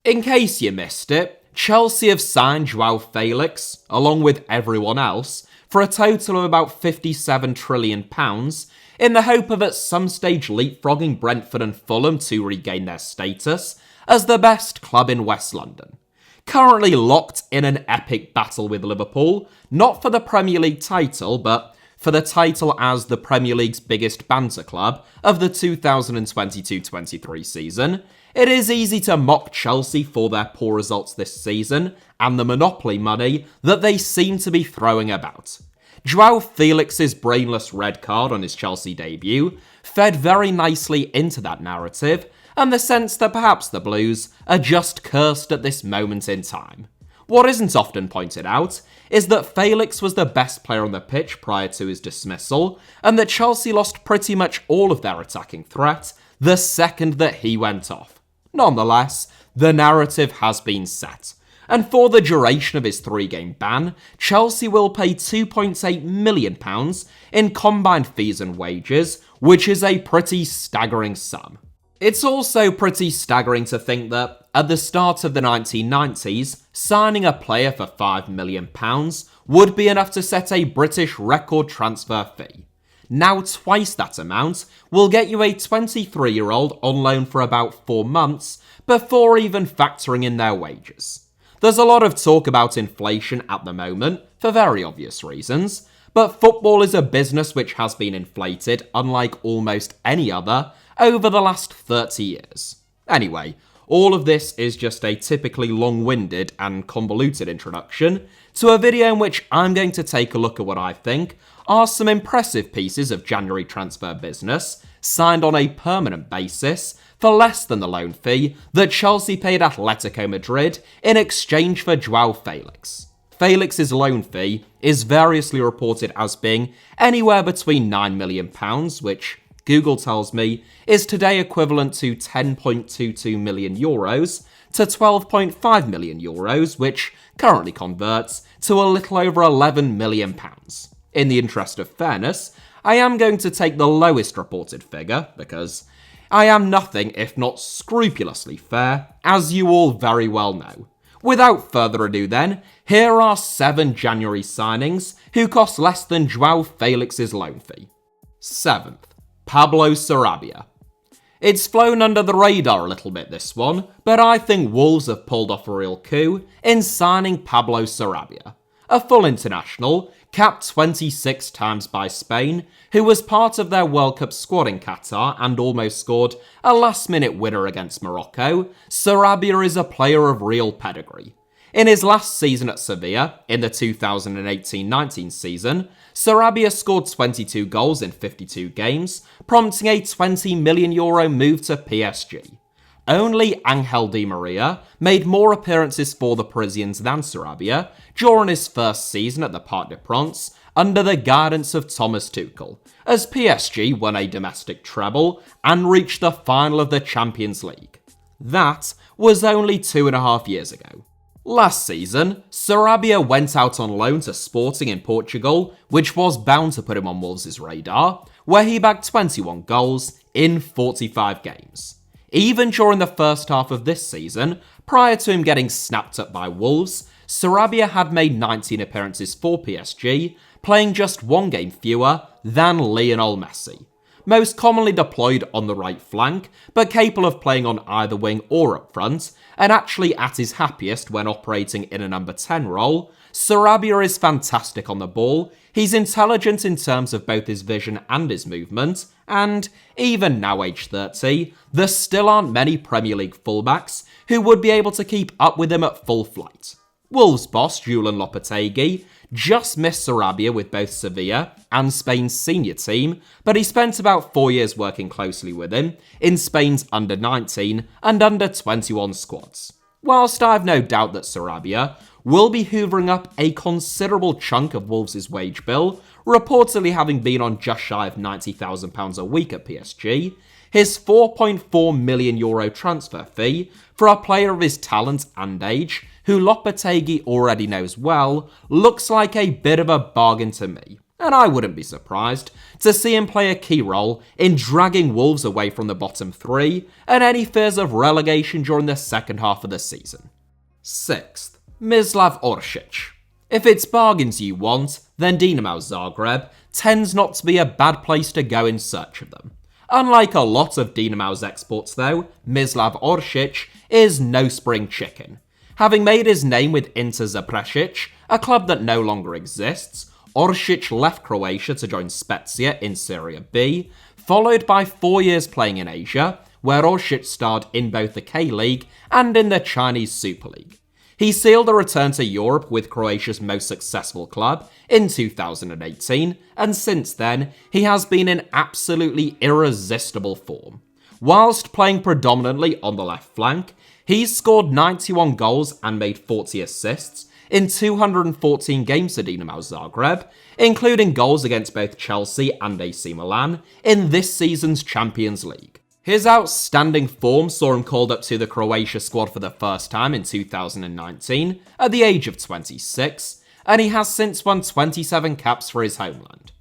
In case you missed it, Chelsea have signed Joao Felix, along with everyone else, for a total of about £57 trillion, in the hope of at some stage leapfrogging Brentford and Fulham to regain their status as the best club in West London. Currently locked in an epic battle with Liverpool, not for the Premier League title, but for the title as the Premier League's biggest banter club of the 2022-23 season, it is easy to mock Chelsea for their poor results this season and the monopoly money that they seem to be throwing about. Joao Felix's brainless red card on his Chelsea debut fed very nicely into that narrative and the sense that perhaps the Blues are just cursed at this moment in time. What isn't often pointed out is that Felix was the best player on the pitch prior to his dismissal, and that Chelsea lost pretty much all of their attacking threat the second that he went off. Nonetheless, the narrative has been set, and for the duration of his 3-game ban, Chelsea will pay £2.8 million in combined fees and wages, which is a pretty staggering sum. It's also pretty staggering to think that, at the start of the 1990s, signing a player for £5 million would be enough to set a British record transfer fee. Now twice that amount will get you a 23-year-old on loan for about 4 months before even factoring in their wages. There's a lot of talk about inflation at the moment, for very obvious reasons, but football is a business which has been inflated, unlike almost any other, over the last 30 years. Anyway, all of this is just a typically long-winded and convoluted introduction to a video in which I'm going to take a look at what I think are some impressive pieces of January transfer business signed on a permanent basis for less than the loan fee that Chelsea paid Atletico Madrid in exchange for Joao Felix. Felix's loan fee is variously reported as being anywhere between £9 million, which Google tells me is today equivalent to €10.22 million, to €12.5 million, which currently converts to a little over £11 million. In the interest of fairness, I am going to take the lowest reported figure, because I am nothing if not scrupulously fair, as you all very well know. Without further ado then, here are 7 January signings who cost less than Joao Felix's loan fee. 7th, Pablo Sarabia. It's flown under the radar a little bit, this one, but I think Wolves have pulled off a real coup in signing Pablo Sarabia, a full international, capped 26 times by Spain, who was part of their World Cup squad in Qatar and almost scored a last-minute winner against Morocco. Sarabia is a player of real pedigree. In his last season at Sevilla, in the 2018-19 season, Sarabia scored 22 goals in 52 games, prompting a €20 million move to PSG. Only Angel Di Maria made more appearances for the Parisians than Sarabia during his first season at the Parc des Princes under the guidance of Thomas Tuchel, as PSG won a domestic treble and reached the final of the Champions League. That was only 2.5 years ago. Last season, Sarabia went out on loan to Sporting in Portugal, which was bound to put him on Wolves' radar, where he bagged 21 goals in 45 games. Even during the first half of this season, prior to him getting snapped up by Wolves, Sarabia had made 19 appearances for PSG, playing just 1 game fewer than Lionel Messi. Most commonly deployed on the right flank, but capable of playing on either wing or up front, and actually at his happiest when operating in a number 10 role, Sarabia is fantastic on the ball. He's intelligent in terms of both his vision and his movement, and even now aged 30, there still aren't many Premier League fullbacks who would be able to keep up with him at full flight. Wolves boss Julian Lopetegui just missed Sarabia with both Sevilla and Spain's senior team, but he spent about 4 years working closely with him in Spain's under-19 and under-21 squads. Whilst I've no doubt that Sarabia will be hoovering up a considerable chunk of Wolves' wage bill, reportedly having been on just shy of £90,000 a week at PSG, his €4.4 million transfer fee for a player of his talent and age, who Lopetegui already knows well, looks like a bit of a bargain to me. and I wouldn't be surprised to see him play a key role in dragging Wolves away from the bottom three and any fears of relegation during the second half of the season. 6th, Mislav Orshic. If it's bargains you want, then Dinamo Zagreb tends not to be a bad place to go in search of them. Unlike a lot of Dinamo's exports though, Mislav Orshic is no spring chicken. Having made his name with Inter Zapresic, a club that no longer exists, Orshic left Croatia to join Spezia in Serie B, followed by 4 years playing in Asia, where Orshic starred in both the K-League and in the Chinese Super League. He sealed a return to Europe with Croatia's most successful club in 2018, and since then, he has been in absolutely irresistible form. Whilst playing predominantly on the left flank, he's scored 91 goals and made 40 assists in 214 games for Dinamo Zagreb, including goals against both Chelsea and AC Milan in this season's Champions League. His outstanding form saw him called up to the Croatia squad for the first time in 2019 at the age of 26, and he has since won 27 caps for his homeland.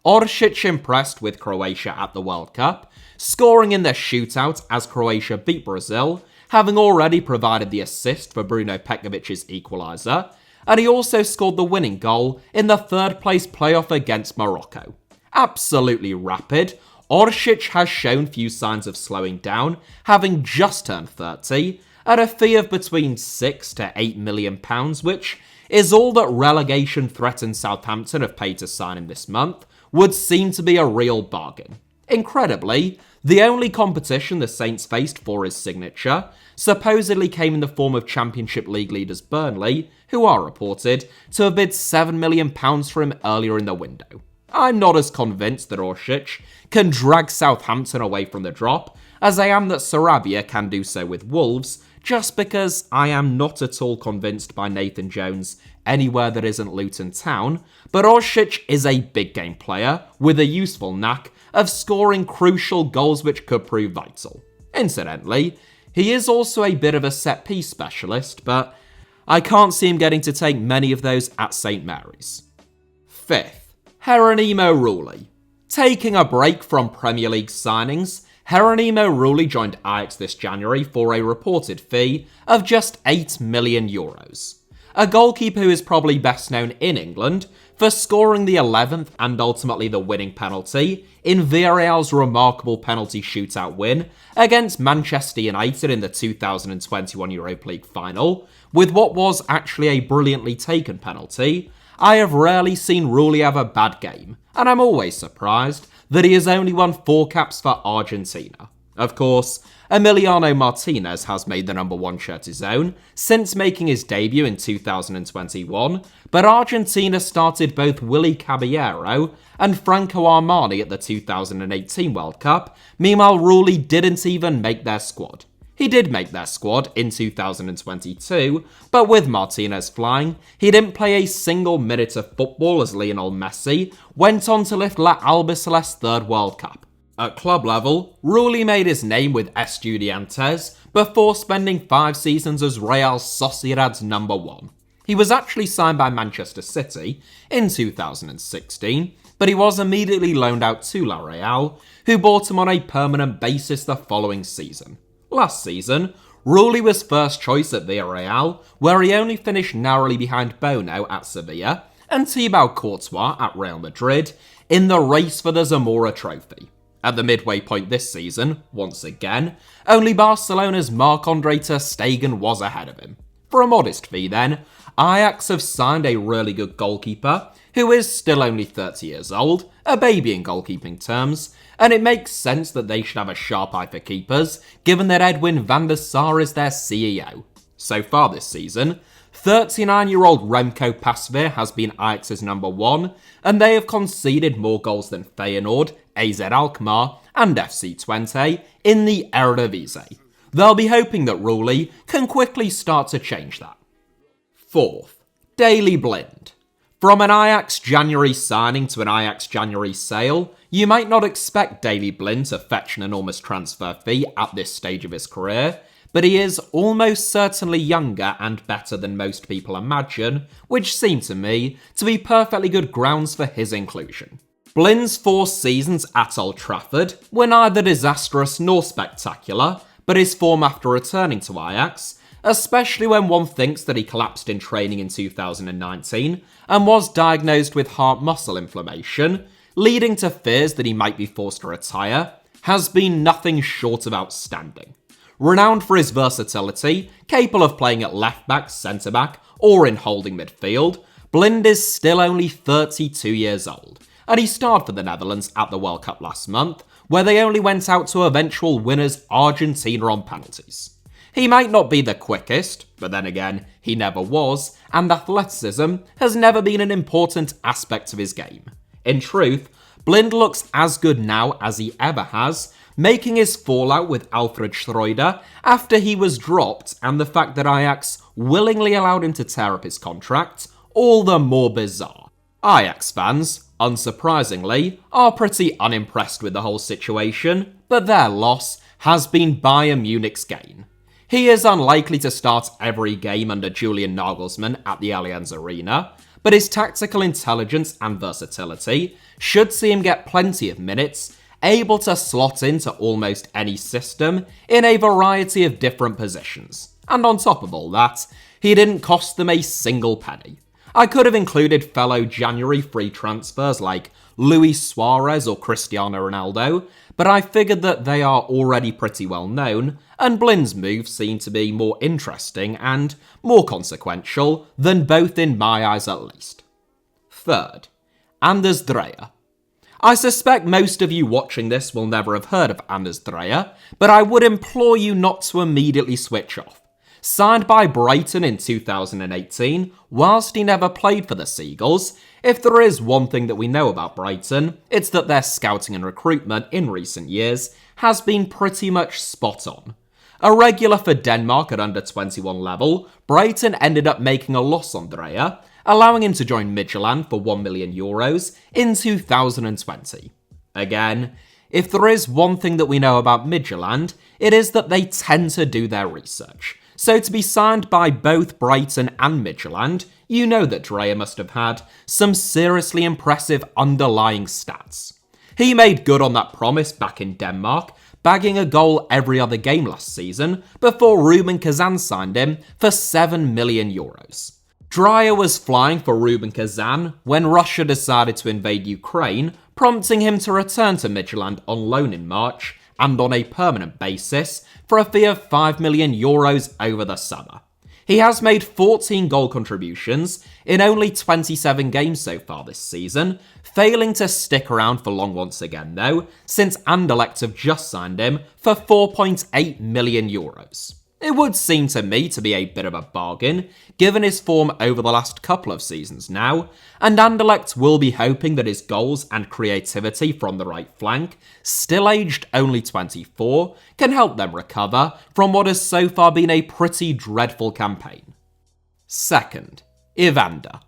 Orshic impressed with Croatia at the World Cup, scoring in the shootout as Croatia beat Brazil, having already provided the assist for Bruno Petkovic's equaliser, and he also scored the winning goal in the third-place playoff against Morocco. Absolutely rapid, Orshic has shown few signs of slowing down, having just turned 30, at a fee of between £6 to £8 million, which is all that relegation-threatened Southampton have paid to sign him this month, would seem to be a real bargain. Incredibly, the only competition the Saints faced for his signature supposedly came in the form of Championship League leaders Burnley, who are reported to have bid £7 million for him earlier in the window. I'm not as convinced that Orshic can drag Southampton away from the drop as I am that Sarabia can do so with Wolves, just because I am not at all convinced by Nathan Jones anywhere that isn't Luton Town, but Orshic is a big game player with a useful knack of scoring crucial goals which could prove vital. Incidentally, he is also a bit of a set-piece specialist, but I can't see him getting to take many of those at St Mary's. 5th, Geronimo Rulli. Taking a break from Premier League signings, Geronimo Rulli joined Ajax this January for a reported fee of just €8 million. A goalkeeper who is probably best known in England for scoring the 11th and ultimately the winning penalty in Villarreal's remarkable penalty shootout win against Manchester United in the 2021 Europa League final, with what was actually a brilliantly taken penalty. I have rarely seen Rulli have a bad game, and I'm always surprised that he has only won 4 caps for Argentina. Of course, Emiliano Martinez has made the number 1 shirt his own since making his debut in 2021, but Argentina started both Willy Caballero and Franco Armani at the 2018 World Cup, meanwhile Rulli didn't even make their squad. He did make their squad in 2022, but with Martinez flying, he didn't play a single minute of football as Lionel Messi went on to lift La Albiceleste's 3rd World Cup. At club level, Rulli made his name with Estudiantes before spending 5 seasons as Real Sociedad's number 1. He was actually signed by Manchester City in 2016, but he was immediately loaned out to La Real, who bought him on a permanent basis the following season. Last season, Rulli was first choice at Villarreal, where he only finished narrowly behind Bono at Sevilla and Thibaut Courtois at Real Madrid in the race for the Zamora Trophy. At the midway point this season, once again, only Barcelona's Marc-Andre ter Stegen was ahead of him. For a modest fee then, Ajax have signed a really good goalkeeper, who is still only 30 years old, a baby in goalkeeping terms, and it makes sense that they should have a sharp eye for keepers, given that Edwin van der Sar is their CEO. So far this season, 39-year-old Remco Pasveer has been Ajax's number 1, and they have conceded more goals than Feyenoord, AZ Alkmaar, and FC Twente in the Eredivisie. They'll be hoping that Rulli can quickly start to change that. 4th, Daley Blind. From an Ajax January signing to an Ajax January sale, you might not expect Daley Blind to fetch an enormous transfer fee at this stage of his career, but he is almost certainly younger and better than most people imagine, which seemed to me to be perfectly good grounds for his inclusion. Blind's 4 seasons at Old Trafford were neither disastrous nor spectacular, but his form after returning to Ajax, especially when one thinks that he collapsed in training in 2019 and was diagnosed with heart muscle inflammation, leading to fears that he might be forced to retire, has been nothing short of outstanding. Renowned for his versatility, capable of playing at left-back, centre-back, or in holding midfield, Blind is still only 32 years old, and he starred for the Netherlands at the World Cup last month, where they only went out to eventual winners Argentina on penalties. He might not be the quickest, but then again, he never was, and athleticism has never been an important aspect of his game. In truth, Blind looks as good now as he ever has, making his fallout with Alfred Schreuder after he was dropped and the fact that Ajax willingly allowed him to tear up his contract all the more bizarre. Ajax fans, unsurprisingly, are pretty unimpressed with the whole situation, but their loss has been Bayern Munich's gain. He is unlikely to start every game under Julian Nagelsmann at the Allianz Arena, but his tactical intelligence and versatility should see him get plenty of minutes, able to slot into almost any system in a variety of different positions. And on top of all that, he didn't cost them a single penny. I could have included fellow January free transfers like Luis Suarez or Cristiano Ronaldo, but I figured that they are already pretty well known, and Blind's moves seem to be more interesting and more consequential than both in my eyes at least. Third, Anders Dreyer. I suspect most of you watching this will never have heard of Anders Dreyer, but I would implore you not to immediately switch off. Signed by Brighton in 2018, whilst he never played for the Seagulls, if there is one thing that we know about Brighton, it's that their scouting and recruitment in recent years has been pretty much spot on. A regular for Denmark at under 21 level, Brighton ended up making a loss on Dreyer, allowing him to join Midtjylland for €1 million in 2020. Again, if there is one thing that we know about Midtjylland, it is that they tend to do their research. So to be signed by both Brighton and Midtjylland, you know that Dreyer must have had some seriously impressive underlying stats. He made good on that promise back in Denmark, bagging a goal every other game last season before Rubin Kazan signed him for €7 million. Dreyer was flying for Rubin Kazan when Russia decided to invade Ukraine, prompting him to return to Midtjylland on loan in March and on a permanent basis for a fee of €5 million over the summer. He has made 14 goal contributions in only 27 games so far this season, failing to stick around for long once again though, since Anderlecht have just signed him for €4.8 million. It would seem to me to be a bit of a bargain, given his form over the last couple of seasons now, and Anderlecht will be hoping that his goals and creativity from the right flank, still aged only 24, can help them recover from what has so far been a pretty dreadful campaign. Second, Evander.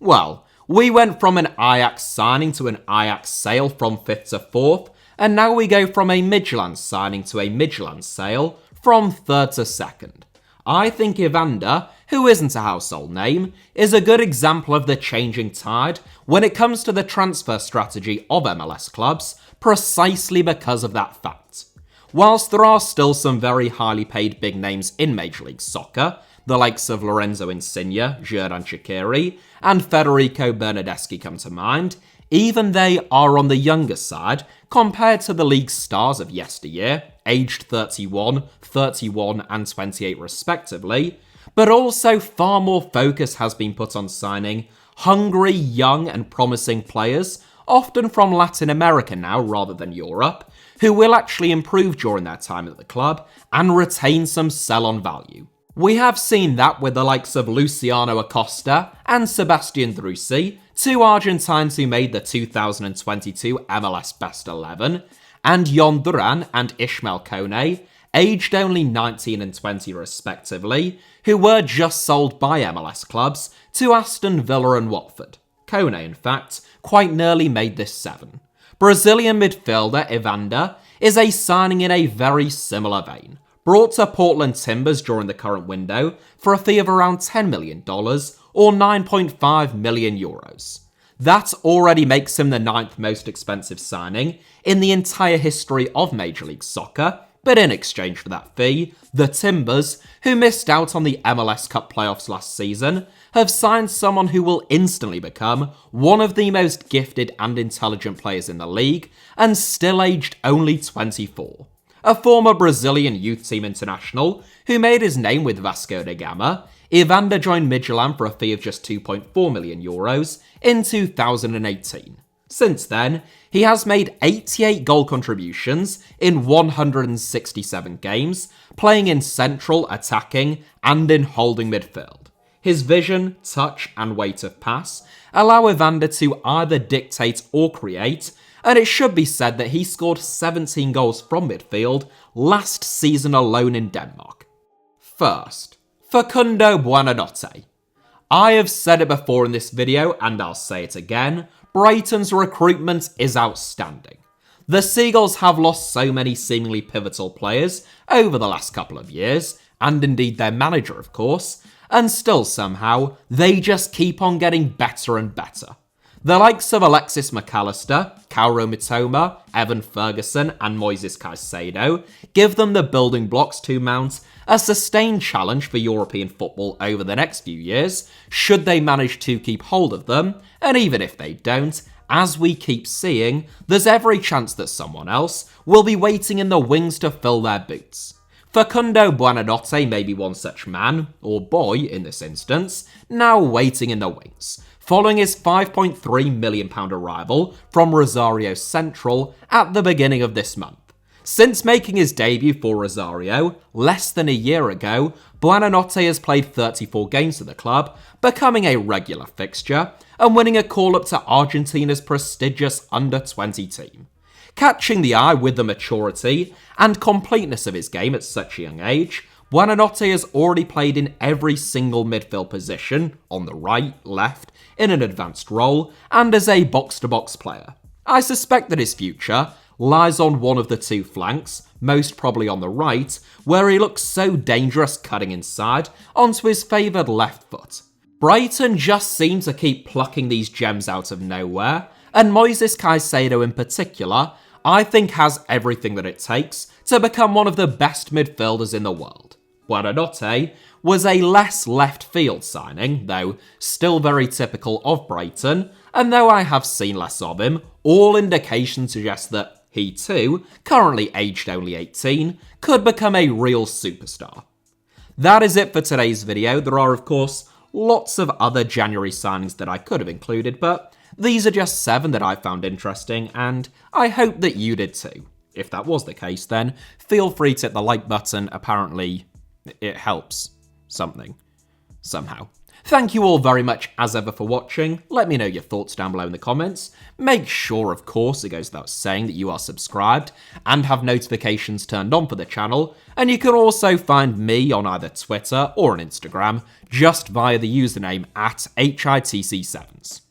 Well, we went from an Ajax signing to an Ajax sale from 5th to 4th, and now we go from a Midtjylland signing to a Midtjylland sale from 3rd to 2nd. I think Evander, who isn't a household name, is a good example of the changing tide when it comes to the transfer strategy of MLS clubs, precisely because of that fact. Whilst there are still some very highly paid big names in Major League Soccer, the likes of Lorenzo Insigne, Xherdan Shaqiri, and Federico Bernardeschi come to mind, even they are on the younger side compared to the league's stars of yesteryear, aged 31, 31 and 28 respectively, but also far more focus has been put on signing hungry, young and promising players, often from Latin America now rather than Europe, who will actually improve during their time at the club and retain some sell-on value. We have seen that with the likes of Luciano Acosta and Sebastian Drusi, two Argentines who made the 2022 MLS Best 11, and Jon Duran and Ishmael Kone, aged only 19 and 20 respectively, who were just sold by MLS clubs to Aston Villa and Watford. Kone, in fact, quite nearly made this 7. Brazilian midfielder Evander is a signing in a very similar vein. brought to Portland Timbers during the current window for a fee of around $10 million or €9.5 million. That already makes him the 9th most expensive signing in the entire history of Major League Soccer, but in exchange for that fee, the Timbers, who missed out on the MLS Cup playoffs last season, have signed someone who will instantly become one of the most gifted and intelligent players in the league, and still aged only 24. A former Brazilian youth team international who made his name with Vasco da Gama, Evander joined Midtjylland for a fee of just €2.4 million in 2018. Since then, he has made 88 goal contributions in 167 games, playing in central, attacking, and in holding midfield. His vision, touch, and weight of pass allow Evander to either dictate or create, and it should be said that he scored 17 goals from midfield last season alone in Denmark. First, Facundo Buonanotte. I have said it before in this video, and I'll say it again, Brighton's recruitment is outstanding. The Seagulls have lost so many seemingly pivotal players over the last couple of years, and indeed their manager, of course, and still somehow, they just keep on getting better and better. The likes of Alexis McAllister, Kaoru Mitoma, Evan Ferguson, and Moises Caicedo give them the building blocks to mount a sustained challenge for European football over the next few years, should they manage to keep hold of them, and even if they don't, as we keep seeing, there's every chance that someone else will be waiting in the wings to fill their boots. Facundo Buonanotte may be one such man, or boy in this instance, now waiting in the wings, following his £5.3 million arrival from Rosario Central at the beginning of this month. Since making his debut for Rosario less than a year ago, Buonanotte has played 34 games for the club, becoming a regular fixture and winning a call-up to Argentina's prestigious under-20 team. Catching the eye with the maturity and completeness of his game at such a young age, Buonanotte has already played in every single midfield position, on the right, left, in an advanced role, and as a box-to-box player. I suspect that his future lies on one of the two flanks, most probably on the right, where he looks so dangerous cutting inside onto his favoured left foot. Brighton just seem to keep plucking these gems out of nowhere, and Moises Caicedo in particular, I think has everything that it takes to become one of the best midfielders in the world. Buonanotte was a less left field signing, though still very typical of Brighton, and though I have seen less of him, all indications suggest that he too, currently aged only 18, could become a real superstar. That is it for today's video. There are, of course, lots of other January signings that I could have included, but these are just 7 that I found interesting, and I hope that you did too. If that was the case, then feel free to hit the like button. Apparently, it helps something, somehow. Thank you all very much as ever for watching. Let me know your thoughts down below in the comments. Make sure, of course, it goes without saying that you are subscribed and have notifications turned on for the channel, and you can also find me on either Twitter or on Instagram just via the username at HITC Sevens.